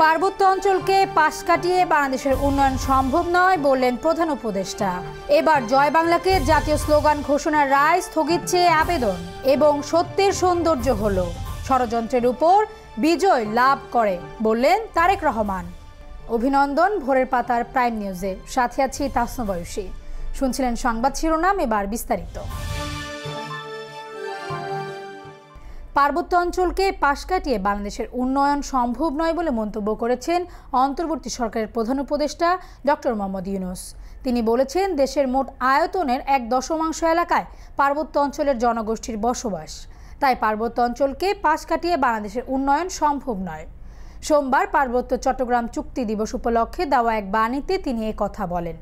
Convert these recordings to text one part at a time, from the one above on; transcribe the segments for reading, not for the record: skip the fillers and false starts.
পার্বত্য অঞ্চলকে পাশ কাটিয়ে বাংলাদেশের উন্নয়ন সম্ভব নয় বললেন প্রধান উপদেষ্টা। এবার জয় বাংলাকে জাতীয় স্লোগান ঘোষণার রায় স্থগিত চেয়ে আবেদন এবং সত্যের সৌন্দর্য হলো ষড়যন্ত্রের উপর বিজয় লাভ করে বললেন তারেক রহমান। অভিনন্দন ভোরের পাতার প্রাইম নিউজে, সাথে আছি তাসনু বয়সী। শুনছিলেন সংবাদ শিরোনাম, এবার বিস্তারিত। পার্বত্য অঞ্চলকে পাশ কাটিয়ে বাংলাদেশের উন্নয়ন সম্ভব নয় বলে মন্তব্য করেছেন অন্তর্বর্তী সরকারের প্রধান উপদেষ্টা ডক্টর মোহাম্মদ ইউনূস। তিনি বলেছেন, দেশের মোট আয়তনের 1/10 এলাকায় পার্বত্য অঞ্চলের জনগোষ্ঠীর বসবাস, তাই পার্বত্য অঞ্চলকে পাশ কাটিয়ে বাংলাদেশের উন্নয়ন সম্ভব নয়। সোমবার পার্বত্য চট্টগ্রাম চুক্তি দিবস উপলক্ষে দেওয়া এক বাণীতে তিনি এ কথা বলেন।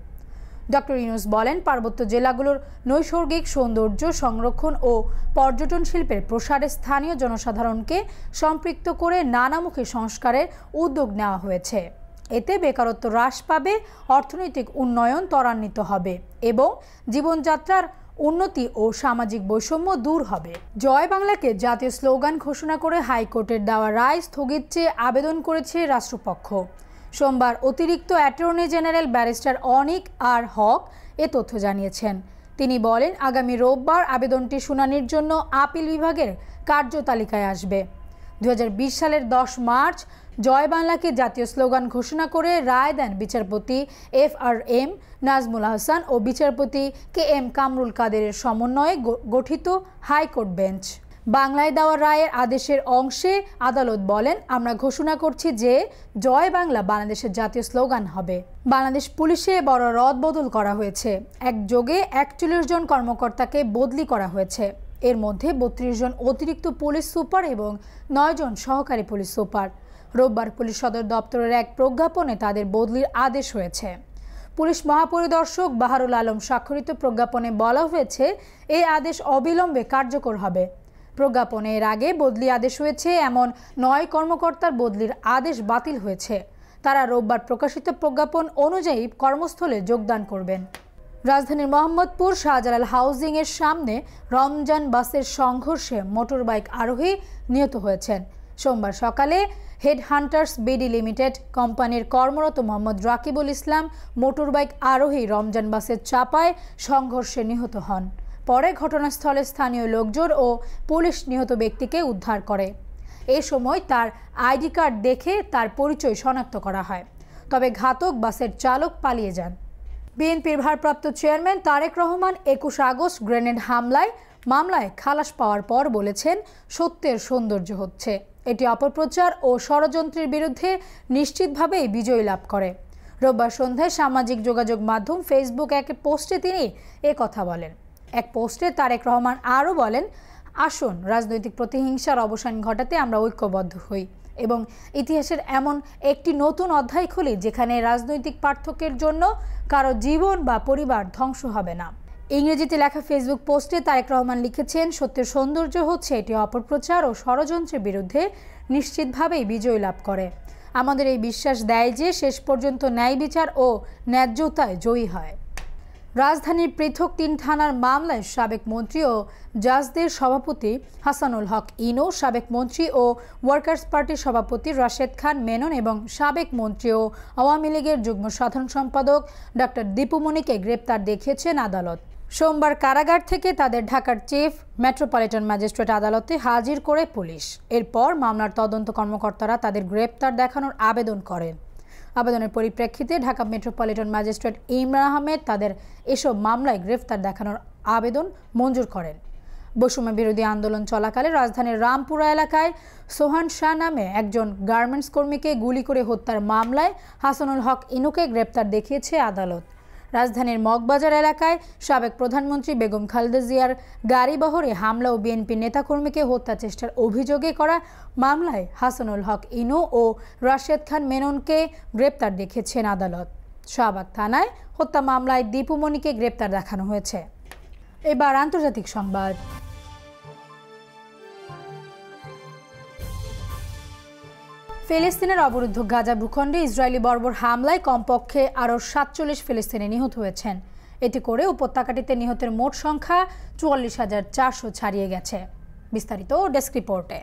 ডক্টর ইউনূস বলেন, পার্বত্য জেলাগুলোর নৈসর্গিক সৌন্দর্য সংরক্ষণ ও পর্যটন শিল্পের প্রসারে স্থানীয় জনসাধারণকে সম্পৃক্ত করে নানামুখী সংস্কারের উদ্যোগ নেওয়া হয়েছে। এতে বেকারত্ব হ্রাস পাবে, অর্থনৈতিক উন্নয়ন ত্বরান্বিত হবে এবং জীবনযাত্রার উন্নতি ও সামাজিক বৈষম্য দূর হবে। জয় বাংলাকে জাতীয় স্লোগান ঘোষণা করে হাইকোর্টের দেওয়া রায় স্থগিত চেয়ে আবেদন করেছে রাষ্ট্রপক্ষ। সোমবার অতিরিক্ত অ্যাটর্নি জেনারেল ব্যারিস্টার অনিক আর হক এ তথ্য জানিয়েছেন। তিনি বলেন, আগামী রোববার আবেদনটি শুনানির জন্য আপিল বিভাগের কার্যতালিকায় আসবে। 2020 সালের 10 মার্চ জয় বাংলাকে জাতীয় স্লোগান ঘোষণা করে রায় দেন বিচারপতি FRM নাজমুল আহসান ও বিচারপতি KM কামরুল কাদেরের সমন্বয়ে গঠিত হাইকোর্ট বেঞ্চ। বাংলায় দেওয়া রায়ের আদেশের অংশে আদালত বলেন, আমরা ঘোষণা করছি যে জয় বাংলা বাংলাদেশের জাতীয় স্লোগান হবে। বাংলাদেশ পুলিশে বড় রদবদল করা হয়েছে। একযোগে 41 জন কর্মকর্তাকে বদলি করা হয়েছে। এর মধ্যে 32 জন অতিরিক্ত পুলিশ সুপার এবং 9 জন সহকারী পুলিশ সুপার। রোববার পুলিশ সদর দপ্তরের এক প্রজ্ঞাপনে তাদের বদলির আদেশ হয়েছে। পুলিশ মহাপরিদর্শক বাহারুল আলম স্বাক্ষরিত প্রজ্ঞাপনে বলা হয়েছে, এই আদেশ অবিলম্বে কার্যকর হবে। প্রজ্ঞাপনে এর আগে বদলি আদেশ হয়েছে এমন 9 কর্মকর্তার বদলির আদেশ বাতিল হয়েছে। তারা রোববার প্রকাশিত প্রজ্ঞাপন অনুযায়ী কর্মস্থলে যোগদান করবেন। রাজধানীর মোহাম্মদপুর শাহজালাল হাউজিং এর সামনে রমজান বাসের সংঘর্ষে মোটরবাইক আরোহী নিহত হয়েছেন। সোমবার সকালে হেড হান্টার্স বিডি লিমিটেড কোম্পানির কর্মরত মোহাম্মদ রাকিবুল ইসলাম মোটরবাইক আরোহী রমজান বাসের চাপায় সংঘর্ষে নিহত হন। পরে ঘটনাস্থলে স্থানীয় লোকজন ও পুলিশ নিহত ব্যক্তিকে উদ্ধার করে। এ সময় তার আইডি কার্ড দেখে তার পরিচয় শনাক্ত করা হয়, তবে ঘাতক বাসের চালক পালিয়ে যান। বিএনপির ভারপ্রাপ্ত chairman Tarique Rahman 21 August grenade মামলায় খালাস পাওয়ার পর বলেছেন, সত্যের সৌন্দর্য হচ্ছে এটি অপপ্রচার ও ষড়যন্ত্রের বিরুদ্ধে নিশ্চিতভাবেই বিজয় লাভ করে। রোববার সন্ধ্যায় সামাজিক যোগাযোগ মাধ্যম ফেসবুক এক পোস্টে তিনি এ কথা বলেন। এক পোস্টে তারেক রহমান আরও বলেন, আসুন রাজনৈতিক প্রতিহিংসার অবসান ঘটাতে আমরা ঐক্যবদ্ধ হই এবং ইতিহাসের এমন একটি নতুন অধ্যায় খুলি যেখানে রাজনৈতিক পার্থক্যের জন্য কারো জীবন বা পরিবার ধ্বংস হবে না। ইংরেজিতে লেখা ফেসবুক পোস্টে তারেক রহমান লিখেছেন, সত্যের সৌন্দর্য হচ্ছে এটি অপপ্রচার ও ষড়যন্ত্রের বিরুদ্ধে নিশ্চিতভাবেই বিজয় লাভ করে। আমাদের এই বিশ্বাস দেয় যে শেষ পর্যন্ত ন্যায় বিচার ও ন্যায্যতায় জয়ী হয়। রাজধানীর পৃথক 3 থানার মামলায় সাবেক মন্ত্রী ও জাজদের সভাপতি হাসানুল হক ইনু, সাবেক মন্ত্রী ও ওয়ার্কার্স পার্টির সভাপতি রাশেদ খান মেনন এবং সাবেক মন্ত্রী ও আওয়ামী লীগের যুগ্ম সাধারণ সম্পাদক ডক্টর দীপু মনিকে গ্রেপ্তার দেখিয়েছেন আদালত। সোমবার কারাগার থেকে তাদের ঢাকার চিফ মেট্রোপলিটন ম্যাজিস্ট্রেট আদালতে হাজির করে পুলিশ। এরপর মামলার তদন্ত কর্মকর্তারা তাদের গ্রেপ্তার দেখানোর আবেদন করেন। আবেদনের পরিপ্রেক্ষিতে ঢাকা মেট্রোপলিটন ম্যাজিস্ট্রেট ইমরান আহমেদ তাদের এসব মামলায় গ্রেফতার দেখানোর আবেদন মঞ্জুর করেন। বৈষম্য বিরোধী আন্দোলন চলাকালে রাজধানীর রামপুরা এলাকায় সোহান শাহ নামে একজন গার্মেন্টস কর্মীকে গুলি করে হত্যার মামলায় হাসানুল হক ইনুকে গ্রেপ্তার দেখিয়েছে আদালত। রাজধানীর মগবাজার এলাকায় সাবেক প্রধানমন্ত্রী বেগম খালেদা জিয়ার গাড়িবহরে হামলা ও বিএনপি নেতাকর্মীকে হত্যা চেষ্টার অভিযোগে করা মামলায় হাসানুল হক ইনু ও রাশেদ খান মেননকে গ্রেপ্তার দেখিয়েছেন আদালত। শাহবাগ থানায় হত্যা মামলায় দীপু মনিকে গ্রেপ্তার দেখানো হয়েছে। এবার আন্তর্জাতিক সংবাদ। ফিলিস্তিনের অবরুদ্ধ গাজা ভূখণ্ডে ইসরায়েলি বর্বর হামলায় কমপক্ষে আরও 47 ফিলিস্তিনি নিহত হয়েছেন। এতে করে উপত্যকাটিতে নিহতের মোট সংখ্যা 44,400 ছাড়িয়ে গেছে। বিস্তারিত ডেস্ক রিপোর্টে।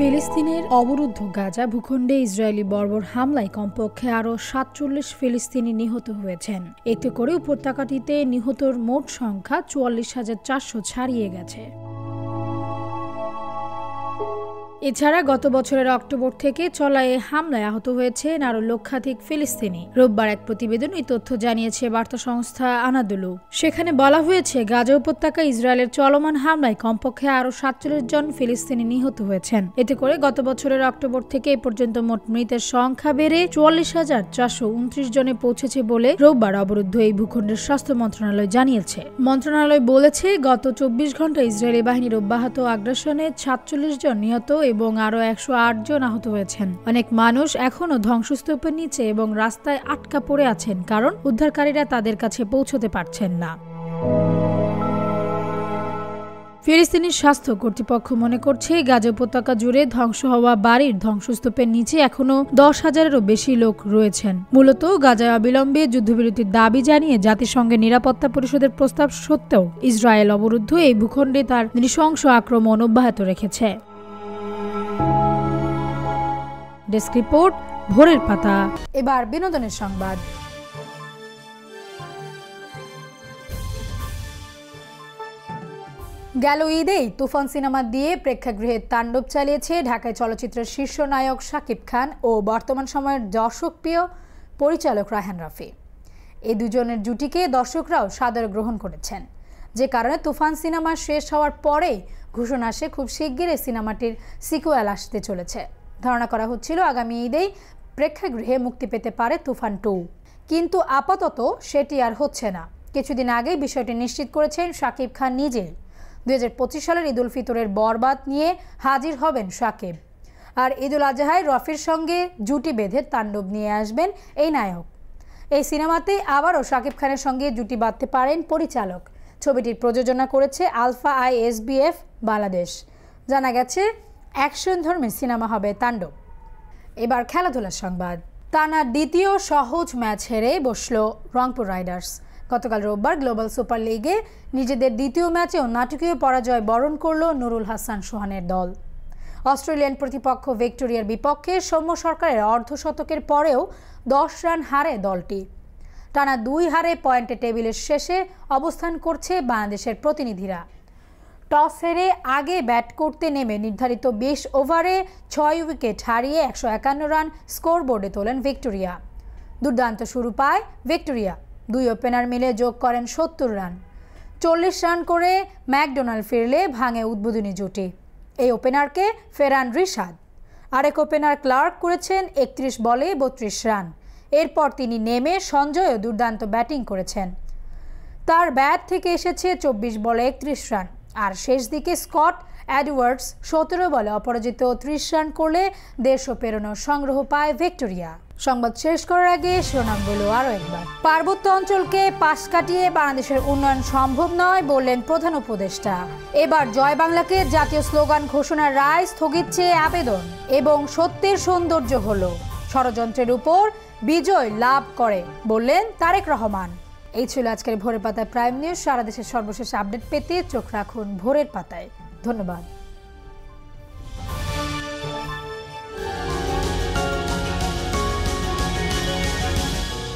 ফিলিস্তিনের অবরুদ্ধ গাজা ভূখণ্ডে ইসরায়েলি বর্বর হামলায় কমপক্ষে আরও ৪৭ ফিলিস্তিনি নিহত হয়েছেন। এতে করে উপত্যকাটিতে নিহতর মোট সংখ্যা ৪৪,৪০০ ছাড়িয়ে গেছে। এছাড়া গত বছরের অক্টোবর থেকে চলা এই হামলায় আহত হয়েছেন আরও লক্ষাধিক ফিলিস্তিনি। রোববার এক প্রতিবেদন এই তথ্য জানিয়েছে বার্তা সংস্থা আনাদোলু। সেখানে বলা হয়েছে, গাজা উপত্যকায় ইসরায়েলের চলমান হামলায় কমপক্ষে আরও ৪৭ জন ফিলিস্তিনি নিহত হয়েছেন। এতে করে গত বছরের অক্টোবর থেকে এ পর্যন্ত মোট মৃতের সংখ্যা বেড়ে ৪৪,৪২৯ জনে পৌঁছেছে বলে রোববার অবরুদ্ধ এই ভূখণ্ডের স্বাস্থ্য মন্ত্রণালয় জানিয়েছে। মন্ত্রণালয় বলেছে, গত ২৪ ঘন্টা ইসরায়েলি বাহিনীর অব্যাহত আগ্রাসনে ৪৭ জন নিহত এবং আরও ১০৮ জন আহত হয়েছেন। অনেক মানুষ এখনও ধ্বংসস্তূপের নিচে এবং রাস্তায় আটকা পড়ে আছেন, কারণ উদ্ধারকারীরা তাদের কাছে পৌঁছতে পারছেন না। ফিলিস্তিনি স্বাস্থ্য কর্তৃপক্ষ মনে করছে, গাজা উপত্যকা জুড়ে ধ্বংস হওয়া বাড়ির ধ্বংসস্তূপের নিচে এখনও ১০,০০০-এরও বেশি লোক রয়েছেন। মূলত গাজায় অবিলম্বে যুদ্ধবিরতির দাবি জানিয়ে জাতিসংঘের নিরাপত্তা পরিষদের প্রস্তাব সত্ত্বেও ইসরায়েল অবরুদ্ধ এই ভূখণ্ডে তার নৃশংস আক্রমণ অব্যাহত রেখেছে। ডেস্ক রিপোর্ট, ভোরের পাতা। এবার বিনোদনের সংবাদ। গেল ঈদেই তুফান সিনেমা দিয়ে প্রেক্ষাগৃহে তাণ্ডব চালিয়েছে ঢাকায় চলচ্চিত্রের শীর্ষ নায়ক শাকিব খান ও বর্তমান সময়ের দর্শকপ্রিয় পরিচালক রায়হান রাফি। এই দুজনের জুটিকে দর্শকরাও সাদরে গ্রহণ করেছেন, যে কারণে তুফান সিনেমা শেষ হওয়ার পরেই ঘোষণা আসে খুব শিগগিরই সিনেমাটির সিকুয়েল আসতে চলেছে। ধারণা করা হচ্ছিল আগামী ঈদেই প্রেক্ষাগৃহে মুক্তি পেতে পারে তুফান 2, কিন্তু আপাতত সেটি আর হচ্ছে না। কিছুদিন আগেই বিষয়টি নিশ্চিত করেছেন শাকিব খান নিজেই। ২০২৫ সালের ঈদ উল ফিতরের বরবাদ নিয়ে হাজির হবেন শাকিব, আর ঈদ উল আজহায় রফির সঙ্গে জুটি বেঁধে তাণ্ডব নিয়ে আসবেন এই নায়ক। এই সিনেমাতে আবারও শাকিব খানের সঙ্গে জুটি বাঁধতে পারেন পরিচালক। ছবিটির প্রযোজনা করেছে আলফা ISBF বাংলাদেশ। জানা গেছে অ্যাকশনধর্মী সিনেমা হবে তাণ্ডব। এবার খেলাধুলার সংবাদ। টানা দ্বিতীয় সহজ ম্যাচ হেরে বসল রংপুর রাইডার্স। গতকাল রোববার গ্লোবাল সুপার লিগে নিজেদের দ্বিতীয় ম্যাচেও নাটকীয় পরাজয় বরণ করল নুরুল হাসান সোহানের দল। অস্ট্রেলিয়ান প্রতিপক্ষ ভিক্টোরিয়ার বিপক্ষে সৌম্য সরকারের অর্ধশতকের পরেও ১০ রান হারে দলটি। টানা ২ হারে পয়েন্টে টেবিলের শেষে অবস্থান করছে বাংলাদেশের প্রতিনিধিরা। টস হেরে আগে ব্যাট করতে নেমে নির্ধারিত ২০ ওভারে ৬ উইকেট হারিয়ে ১৫১ রান স্কোরবোর্ডে তোলেন ভিক্টোরিয়া। দুর্দান্ত শুরু পায় ভিক্টোরিয়া। ২ ওপেনার মিলে যোগ করেন ৭০ রান। ৪০ রান করে ম্যাকডোনাল্ড ফিরলে ভাঙে উদ্বোধনী জুটি। এই ওপেনারকে ফেরান রিশাদ। আরেক ওপেনার ক্লার্ক করেছেন ৩১ বলে ৩২ রান। এরপর তিনি নেমে সঞ্জয়ও দুর্দান্ত ব্যাটিং করেছেন। তার ব্যাট থেকে এসেছে ২৪ বলে ৩১ রান। আর শেষ দিকে স্কট এডওয়ার্ডস ১৭ বলে অপরাজিত ৩০ রান করলে ১৫০ পেরোনোর সংগ্রহ পায় ভিক্টোরিয়া। সংবাদ শেষ করার আগে শিরোনামগুলো আরও একবার। পার্বত্য অঞ্চলকে পাশ কাটিয়ে বাংলাদেশের উন্নয়ন সম্ভব নয় বললেন প্রধান উপদেষ্টা। এবার জয় বাংলাকে জাতীয় স্লোগান ঘোষণার রায় স্থগিত চেয়ে আবেদন। এবং সত্যের সৌন্দর্য হলো ষড়যন্ত্রের উপর বিজয় লাভ করে বললেন তারেক রহমান। এই ছিল আজকের ভোরের পাতায় প্রাইম নিউজ। সারা দেশের সর্বশেষ আপডেট পেতে চোখ রাখুন ভোরের পাতায়। ধন্যবাদ।